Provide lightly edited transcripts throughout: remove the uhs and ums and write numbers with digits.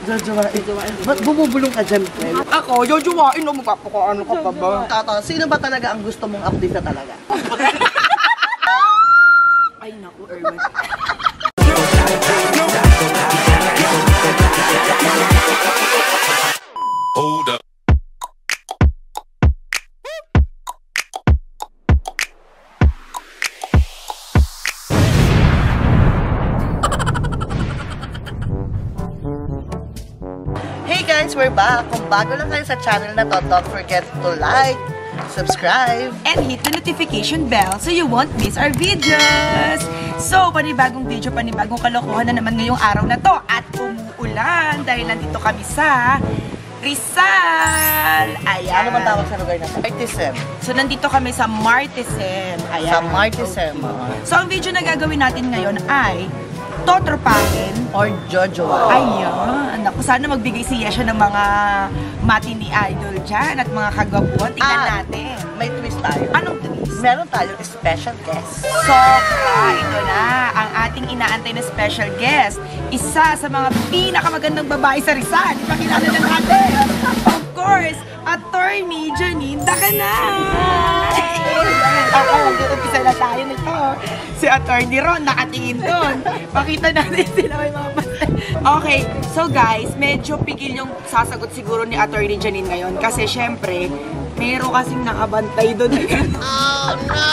Jojowain. Ba't bumubulong ka dyan, friend? Ako, jojowain o magpapakaan ka pa ba? Tato, sino ba talaga ang gusto mong update na talaga? Ay, naku, Erwin. Hold up. Hey guys, we're back! Kung bago lang kayo sa channel na to, don't forget to like, subscribe, And hit the notification bell so you won't miss our videos! So, panibagong video, panibagong kalokohan na naman ngayong araw na to. At umuulan dahil nandito kami sa Rizal! Ayan. ano man tawag sa lugar na to? Martisem. So, nandito kami sa Martisem. Ayan. Sa Martisem. Okay. So, ang video na gagawin natin ngayon ay totropahin. Or Jojowa. Ayan. Naku, sana magbigay si Yesha ng mga matinee idol dyan at mga kagwapuan. Tingnan natin. May twist tayo. Anong twist? Meron tayong special guest. Sobra! Ito na, ang ating inaantay na special guest. Isa sa mga pinakamagandang babae sa Rizal. Ipakilala na natin. Of course, Attorney Janine Dacanay! Ako, mag-uumpisa na tayo nito. Si Attorney Ron, nakatingin doon. Pakita natin sila may mga Okay, so guys, medyo pigil yung sasagot siguro ni Attorney Janine ngayon. Kasi syempre, meron kasing nakabantay doon. Oh, no!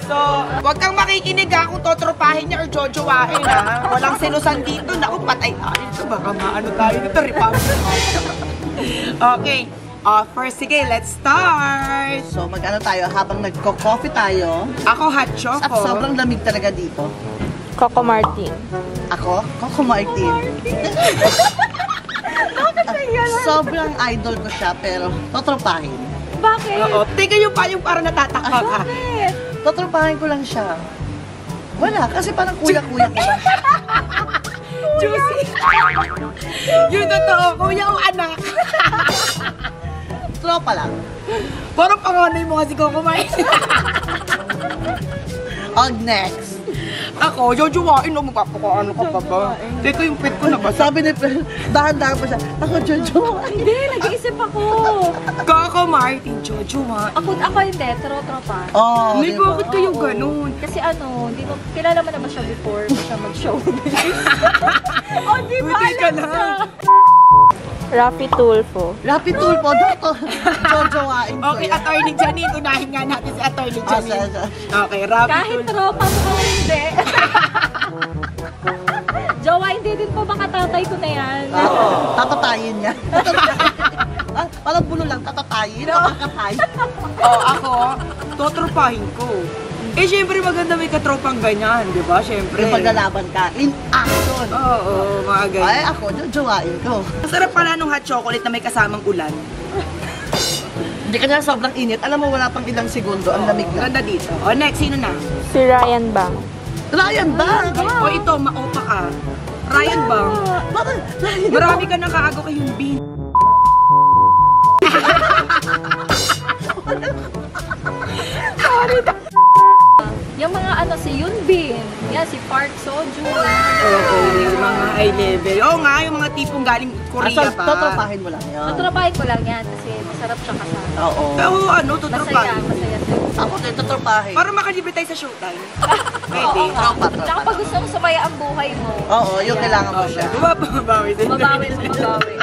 So, wag kang makikinig ha kung totropahin niya or jojowain ha. Walang selosan dito. Naku, patay tayo. Baka maano tayo dito, Republic. Okay. First, sige, let's start. So, mag-ano tayo habang nagko-coffee tayo. Ako, hot At choco. sobrang lamig talaga dito. Coco Martin. Ako, Coco Martin. Sobrang idol ko siya, pero totropahin. Bakit? Oo, teka yung pa yung parang natatakpa ka. Bakit? Totropahin ko lang siya. Wala, kasi parang kuya-kuya ko lang siya. Juicy. Yung totoo, kuya o anak. Tropa lang. Parang panganay mo kasi Coco Martin. Next. Ako, jojowain o magpapakaan ka pa ba? Teka yung pet ko na ba? Sabi ni dahan-dahan pa siya, ako Jojo. Hindi, nag-iisip ako. Coco Martin, jojowain. Ako hindi, tropa. Oh, Hindi, diba? bakit kayo ganun? Kasi hindi mo, kilala mo naman siya before siya mag-show. Di ba Buti ka alam lang. siya? Rafi Tulfo. Rapi Tulfo, dito. Jojowain ko Okay, yan. Attorney Janine. Unahin nga natin si Attorney Janine. Okay, Rafi Kahit tropa mo hindi. Jowa, hindi din po baka tatay ko na yan. Tatatayin niya. Parang bulo lang, tatatayin. Kakatay. Ako, totropahin ko. Eh, syempre maganda may katropang ganyan, di ba? Syempre. Yung paglalaban ka, in action. Oo, mga ganyan. Ay, ako, jojowain ko. Masarap pala nung hot chocolate na may kasamang ulan. Hindi kanya sobrang init. Alam mo, wala pang ilang segundo, ang lamig na. Ganda dito. O, next, sino na? Si Ryan Bang. Ryan Bang! O, ito, maopa ka. Ryan Bang. Bakit? Ryan Marami ka nang kaago kay yung bin. Yung mga si Yunbin, yan, si Park Soju. Oo, yung mga high level. Oo nga, yung mga tipong galing Korea pa. Totropahin mo lang yun. Tatrabahin ko lang yan kasi masarap siya kasama. Oo. Pero ano, Masaya, tutropahin. masaya siya. Ako din, totropahin. Para makalibre tayo sa showtime. Pwede. Oo nga. Tropa. Tsaka pag gusto mo sumaya ang buhay mo. Oo, yung kailangan mo siya. Babawi din. Mabawi na mabawi.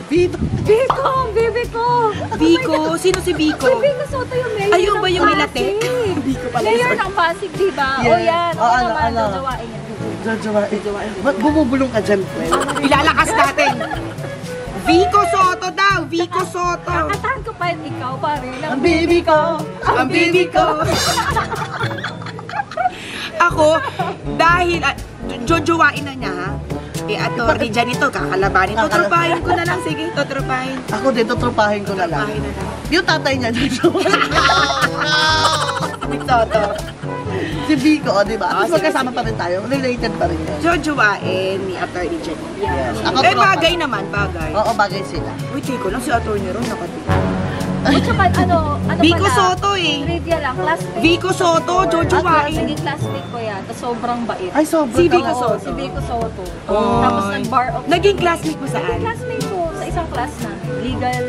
Vito. Biko, ang baby ko. Biko? Sino si Biko? Biko Soto yung mayor Ayun ba ng yung nilatek? Pasig. Biko pala. Mayor ng Pasig, di ba? Yeah. O yan. Oh, Oo ano, naman, ano? jojowain yan. Jojowain. Ba't bumubulong ka dyan, friend? Ilalakas natin. Vico Soto daw! Vico Soto! Kakatahan ko pa yun ikaw, pare. Ang baby ko. Ang baby ko! Ako, dahil jojowain na niya, ha? Attorney dyan ito, kakalabanin. Totropahin ko na lang. Sige, totropahin. Ako din, totropahin ko na lang. Totropahin na lang. Yung tatay niya, jojowain. Soto. Si Vico, di ba? Tapos sige, magkasama pa rin tayo. Related pa rin yun. Jojowain ni Attorney dyan. Yes. Ako, Eh, tropa. bagay naman, bagay. Oo, bagay sila. Uy, tiko lang si Attorney Ron, nakatito. At saka Vico pala, Soto eh. Trivia lang, classmate. Vico Soto, Jojo Wain. Naging classmate ko yan, tapos sobrang bait. Ay, sobrang. Si Vico Oo, Soto. Si Vico Soto. Oh. Tapos nag-bar of... Naging classmate mo Naging saan? classmate ko sa isang class na. Legal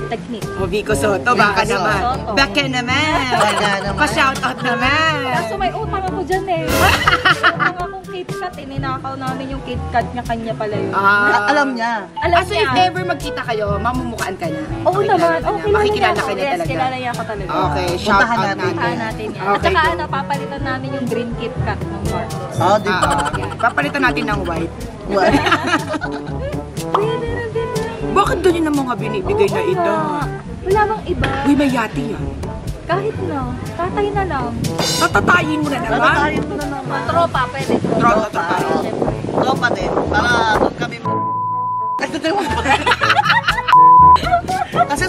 technique. Oh, Vico Soto, baka Vico naman. Soto. Baka naman. Baka naman. Pa-shoutout naman. Kaso may utang ako dyan eh. May utang akong KitKat eh. Ninakaw namin yung KitKat niya, kanya pala yun. Alam niya. Alam So if ever magkita kayo, mamumukaan ka na. Oo naman. Oh, kilala Makikilala niya ka ako. niya Yes, talaga. kilala niya ako talaga. Okay, Puntahan shoutout natin. natin. Puntahan natin yan. Okay, At saka go. papalitan namin yung green KitKat ng bar. Oh, di ba? Papalitan natin ng white. Well, Pwede na din. Bakit doon yun ang mga binibigay na Oo ito? nga. Wala bang iba? Uy, may yati yan. Kahit na. Tatay na lang. Tatatayin mo na naman. Tatatayin mo na naman. Tropa, pwede. Tropa. Tropa din. Para doon kami... Kasi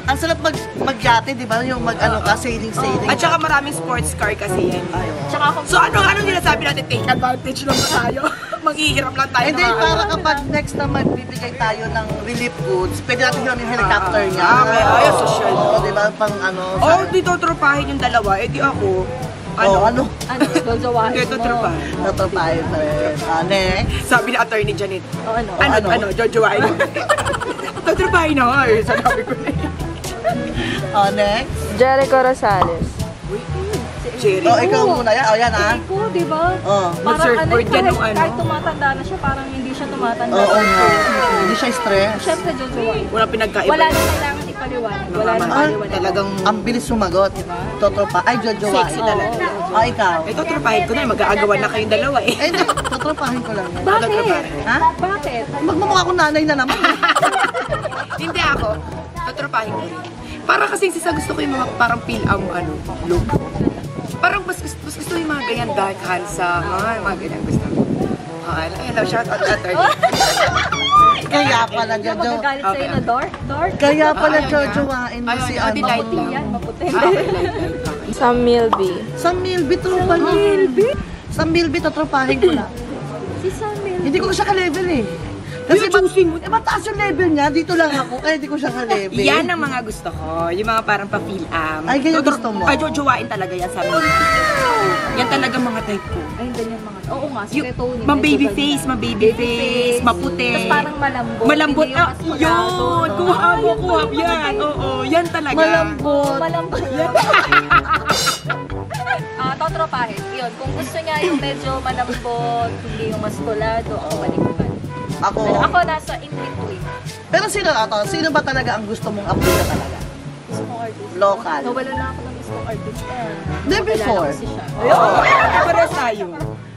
ang sarap magyate, di ba? Yung sailing. At saka maraming sports car kasi yan. Tsaka kung So ano nila sabi natin, take advantage lang na tayo. Manghihirap lang tayo. Hindi, para kapag next na magbibigay tayo ng relief goods, pwede natin gawin yung helicopter niya. Okay, ay, social. Oo, di ba? Pang Oh, dito tropahin yung dalawa. Eh di ako. ano? Jojowahin Dito mo. tropahin. Natrapahin na rin. Next. Sabi ni Attorney Janet. O ano? Ano? Jojowain. Tatrapahin na nga eh. Sabi ko na eh. Next. Jericho Rosales. Jerry. Oh, ikaw muna yan. Oh, yan ah. Hindi ko, di ba? Oh. Nag-surfboard yan nung ano. Kahit tumatanda na siya, parang hindi siya tumatanda. Oo nga. Hindi siya stress. Siyempre, jojowahin. Walang pinagkaiba. Wala na kailangan ipaliwanag. Wala na ipaliwanag. Talagang Ang bilis sumagot. Totropa. Ay, Jojo. sexy talaga. Ikaw. Ito, tropahin ko na. Mag-aagawan na kayong dalawa eh. Eh, hindi. Totropahin ko lang yan. Bakit? Ha? Bakit? Magmamukha akong nanay na naman. Hindi ako. Tatrapahin ko rin. Parang kasi gusto ko yung mga parang look. Parang mas gusto yung mga ganyan dark, handsome, mga ganyan gusto ko. Hello, shout out Attorney. Kaya pala, Hindi Jojo. magagalit sa'yo na dark? Dark? Kaya pala, Ayaw niya. Jojowain mo si Ayaw, di light Maputi lang. yan, maputi. Okay, light. Sam Milby. Sa Milby, tropa niya. Milby? Sa Milby, totropahin ko lang. Si Sam Milby. Hindi ko siya ka-level eh. Kasi choosing mo. mataas yung level niya, dito lang ako, kaya hindi ko siya ka-level. Yan ang mga gusto ko. Yung mga parang pa-feel-am. Ay, ganyan gusto mo? Ay, jojowain talaga yan sa amin. Yan talaga mga type ko. Ay, ganyan mga. Oo nga, si Yung, Tony. ma-baby face, maputi. Tapos parang malambot. Malambot. Hindi yung mas Yun! pagado, Kuha mo, no? kuha. Yan, oo. Yan talaga. Malambot. Malambot. Totropahin. Yun, kung gusto niya yung medyo malambot, hindi yung maskulado, ako balikan. Ako. Pero ako nasa in-between. Pero sino ba talaga ang gusto mong appeal na talaga? Gusto kong artist. Local. Nawala na ako ng gusto kong artist. Hindi, before. Kasi siya. Pares tayo.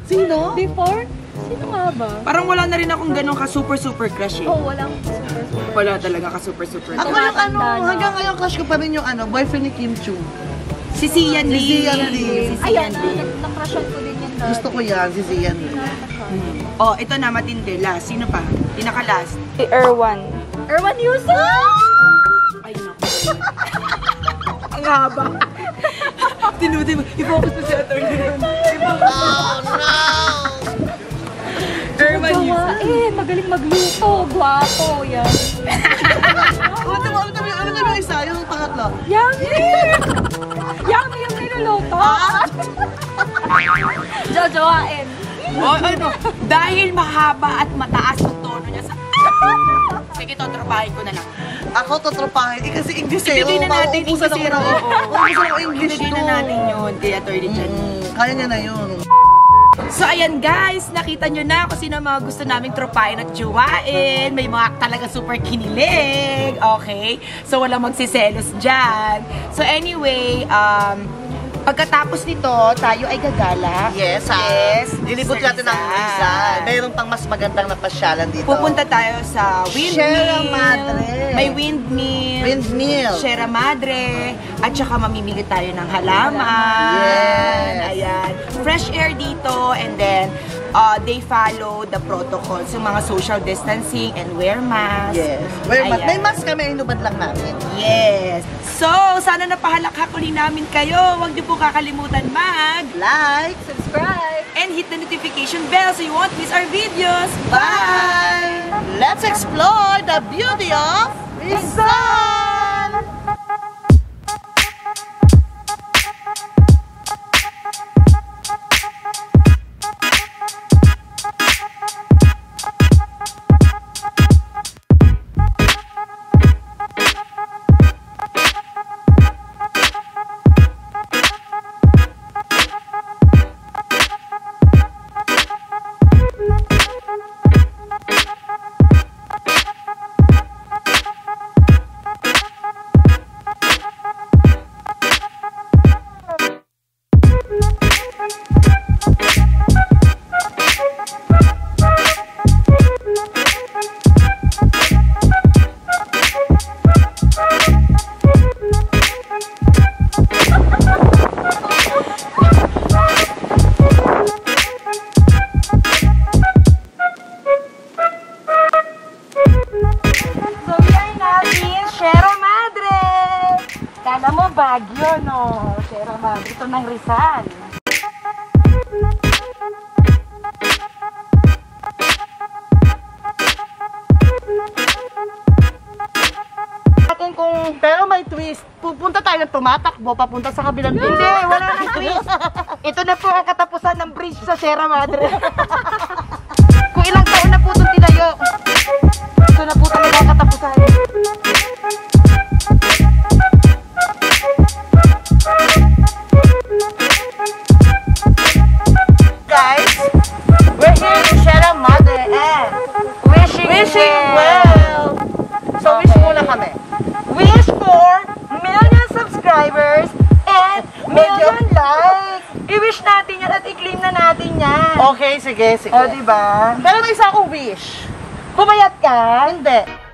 Sino? Before? Sino nga ba? Parang wala na rin akong ganun ka-super crush eh. Oh, walang super. Wala talaga ka-super. Ako yung hanggang ngayon crush ko pa rin yung boyfriend ni Kim Chu. Si Sian Si Lee. Sian Lee. Si Sian Ayan, Lee. nakrushan ko din yan dati. Gusto ko yan, si Zian. Oh, ito na matindi. Last. Sino pa? Pinaka-last. Si Erwan. Erwan Yusuf! Ay, naku. Ang haba. Tinuti mo. I-focus mo si Attorney. Oh, no! Erman Yusuf. Jojowain, magaling magluto, gwapo, yan. Ano yung isa? Yung pangatlo? Yummy! Yummy yung niluluto! Jojowain. Oh, ano? Dahil mahaba at mataas yung tono niya sa... Sige, totropahin ko na lang. Ako totropahin. Kasi English eh. Ibigay na natin Mauubusan English ako eh. ng- Mauubusan ako English Ibigay to. na natin yun kay Attorney Jan. Kaya niya na yun. So ayan guys, nakita nyo na kung sino mga gusto naming tropahin at jowain. May mga talaga super kinilig. Okay? So walang magsiselos dyan. So anyway, pagkatapos nito, tayo ay gagala. Yes. Lilibot Sa natin ang Rizal. Rizal. Mayroon pang mas magandang napasyalan dito. Pupunta tayo sa windmill. Sierra Madre. May windmill. Windmill. Sierra Madre. At saka mamimili tayo ng halaman. Yes. Ayan. Fresh air dito. And then, they follow the protocols. Yung mga social distancing and wear mask. Yes. Ayan. May mask kami, hinubad lang namin. Yes. So, sana napahalakak uli namin kayo. Huwag niyo po kakalimutan Like. Subscribe. and hit the notification bell so you won't miss our videos. Bye! Let's explore the beauty of Rizal! Baguio, no? Sierra Madre, ito ng Rizal. Natin kung, pero may twist. Pupunta tayo ng tumatakbo, papunta sa kabilang Hindi, wala nang twist. Ito na po ang katapusan ng bridge sa Sierra Madre. Kung ilang taon na po itong tinayo, ito na po talaga ang katapusan. Guys, we're here in Sierra Madre and wishing well. So wish muna kami. Wish for million subscribers and million likes. I-wish natin yan at i-claim na natin yan. Okay, sige, sige. O, diba? Pero may isa akong wish. Pumayat ka? Hindi.